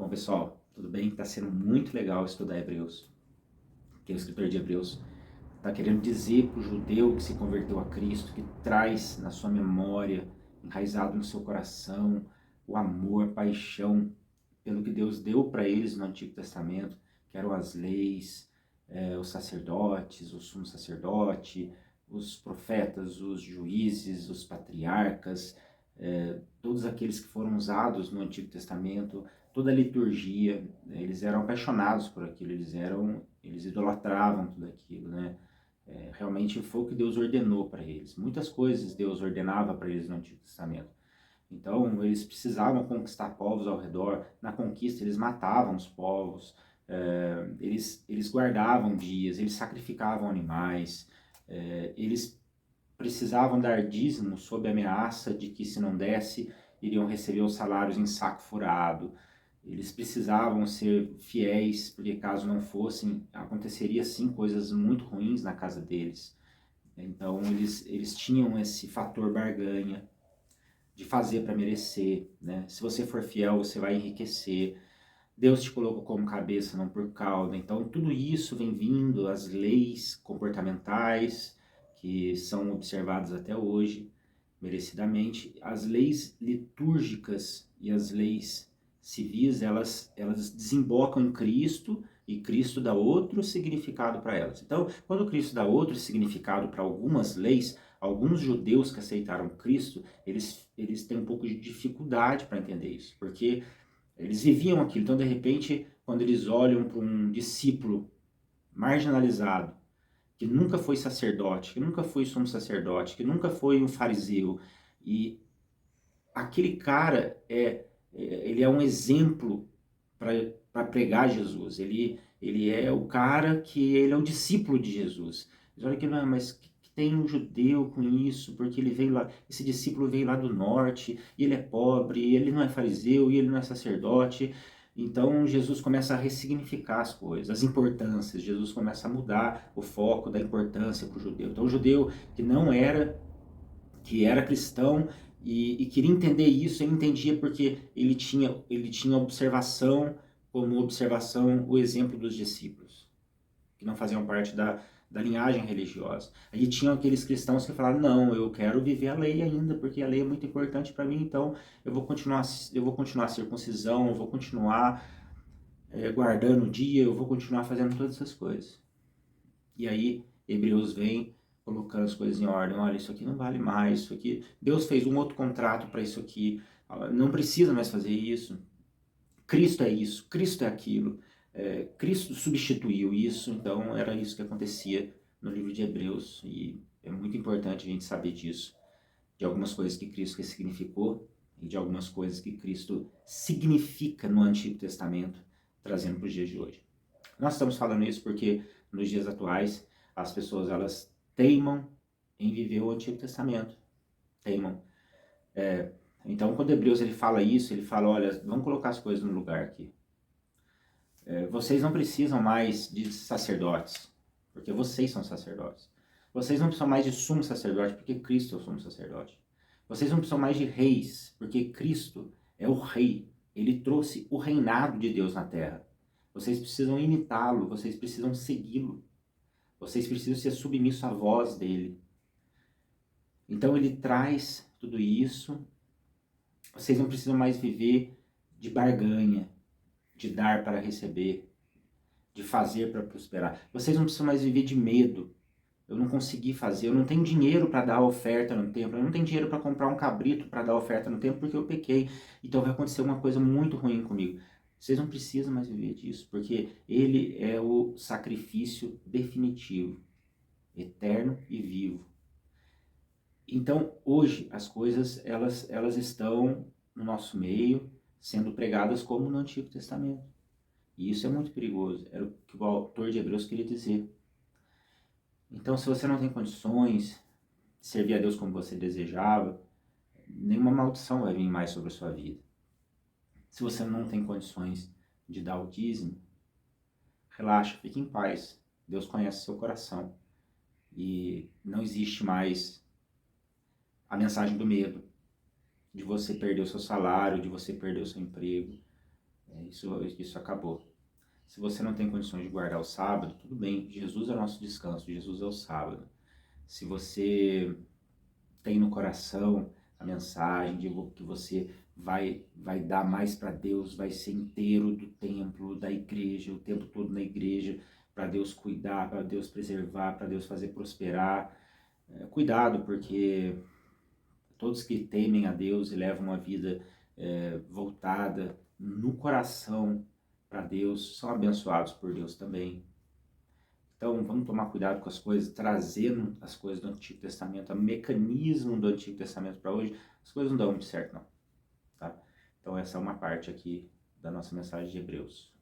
Bom, pessoal, tudo bem? Está sendo muito legal estudar Hebreus, que o escritor de Hebreus está querendo dizer para o judeu que se converteu a Cristo, que traz na sua memória, enraizado no seu coração, o amor, a paixão pelo que Deus deu para eles no Antigo Testamento, que eram as leis, os sacerdotes, o sumo sacerdote, os profetas, os juízes, os patriarcas, todos aqueles que foram usados no Antigo Testamento, toda a liturgia, eles eram apaixonados por aquilo, eles idolatravam tudo aquilo, né? Realmente foi o que Deus ordenou para eles. Muitas coisas Deus ordenava para eles no Antigo Testamento. Então, eles precisavam conquistar povos ao redor. Na conquista, eles matavam os povos, eles guardavam dias, eles sacrificavam animais, eles precisavam dar dízimo sob a ameaça de que, se não desse, iriam receber os salários em saco furado. Eles precisavam ser fiéis, porque caso não fossem, aconteceria sim coisas muito ruins na casa deles. Então, eles tinham esse fator barganha de fazer para merecer, né? Se você for fiel, você vai enriquecer. Deus te colocou como cabeça, não por cauda. Então, tudo isso vem vindo, as leis comportamentais, que são observadas até hoje, merecidamente. As leis litúrgicas e as leis civis, elas desembocam em Cristo, e Cristo dá outro significado para elas. Então, quando Cristo dá outro significado para algumas leis, alguns judeus que aceitaram Cristo, eles têm um pouco de dificuldade para entender isso, porque eles viviam aquilo. Então, de repente, quando eles olham para um discípulo marginalizado, que nunca foi sacerdote, que nunca foi sumo sacerdote, que nunca foi um fariseu, e aquele cara ele é um exemplo para pregar Jesus. Ele é o cara que ele é o discípulo de Jesus. Eles olham aqui, não, mas que tem um judeu com isso, porque ele veio lá, esse discípulo veio lá do norte, e ele é pobre, e ele não é fariseu, e ele não é sacerdote. Então Jesus começa a ressignificar as coisas, as importâncias. Jesus começa a mudar o foco da importância para o judeu. Então o judeu que não era, que era cristão e queria entender isso, ele entendia porque ele tinha observação, como observação, o exemplo dos discípulos, que não faziam parte da linhagem religiosa. Aí tinham aqueles cristãos que falaram, não, eu quero viver a lei ainda, porque a lei é muito importante para mim, então eu vou continuar a circuncisão, eu vou continuar guardando o dia, eu vou continuar fazendo todas essas coisas. E aí Hebreus vem colocando as coisas em ordem. Olha, isso aqui não vale mais, isso aqui... Deus fez um outro contrato para isso aqui, não precisa mais fazer isso. Cristo é isso, Cristo é aquilo. Cristo substituiu isso, então era isso que acontecia no livro de Hebreus. E é muito importante a gente saber disso, de algumas coisas que Cristo ressignificou e de algumas coisas que Cristo significa no Antigo Testamento, trazendo para os dias de hoje. Nós estamos falando isso porque nos dias atuais as pessoas elas teimam em viver o Antigo Testamento, teimam. Então quando Hebreus ele fala isso, ele fala, olha, vamos colocar as coisas no lugar aqui. Vocês não precisam mais de sacerdotes, porque vocês são sacerdotes. Vocês não precisam mais de sumo sacerdote, porque Cristo é o sumo sacerdote. Vocês não precisam mais de reis, porque Cristo é o rei. Ele trouxe o reinado de Deus na terra. Vocês precisam imitá-lo, vocês precisam segui-lo. Vocês precisam ser submissos à voz dele. Então ele traz tudo isso. Vocês não precisam mais viver de barganha, de dar para receber, de fazer para prosperar. Vocês não precisam mais viver de medo. Eu não consegui fazer, eu não tenho dinheiro para dar oferta no templo, eu não tenho dinheiro para comprar um cabrito para dar oferta no templo porque eu pequei. Então vai acontecer uma coisa muito ruim comigo. Vocês não precisam mais viver disso, porque ele é o sacrifício definitivo, eterno e vivo. Então hoje as coisas elas estão no nosso meio, sendo pregadas como no Antigo Testamento. E isso é muito perigoso, era o que o autor de Hebreus queria dizer. Então, se você não tem condições de servir a Deus como você desejava, nenhuma maldição vai vir mais sobre a sua vida. Se você não tem condições de dar o dízimo, relaxa, fique em paz. Deus conhece seu coração. E não existe mais a mensagem do medo, de você perder o seu salário, de você perder o seu emprego. Isso acabou. Se você não tem condições de guardar o sábado, tudo bem, Jesus é o nosso descanso, Jesus é o sábado. Se você tem no coração a mensagem de que você vai dar mais para Deus, vai ser inteiro do templo, da igreja, o tempo todo na igreja, para Deus cuidar, para Deus preservar, para Deus fazer prosperar. Cuidado, porque todos que temem a Deus e levam uma vida voltada no coração para Deus são abençoados por Deus também. Então vamos tomar cuidado com as coisas, trazendo as coisas do Antigo Testamento, o mecanismo do Antigo Testamento para hoje, as coisas não dão muito certo não, tá? Então essa é uma parte aqui da nossa mensagem de Hebreus.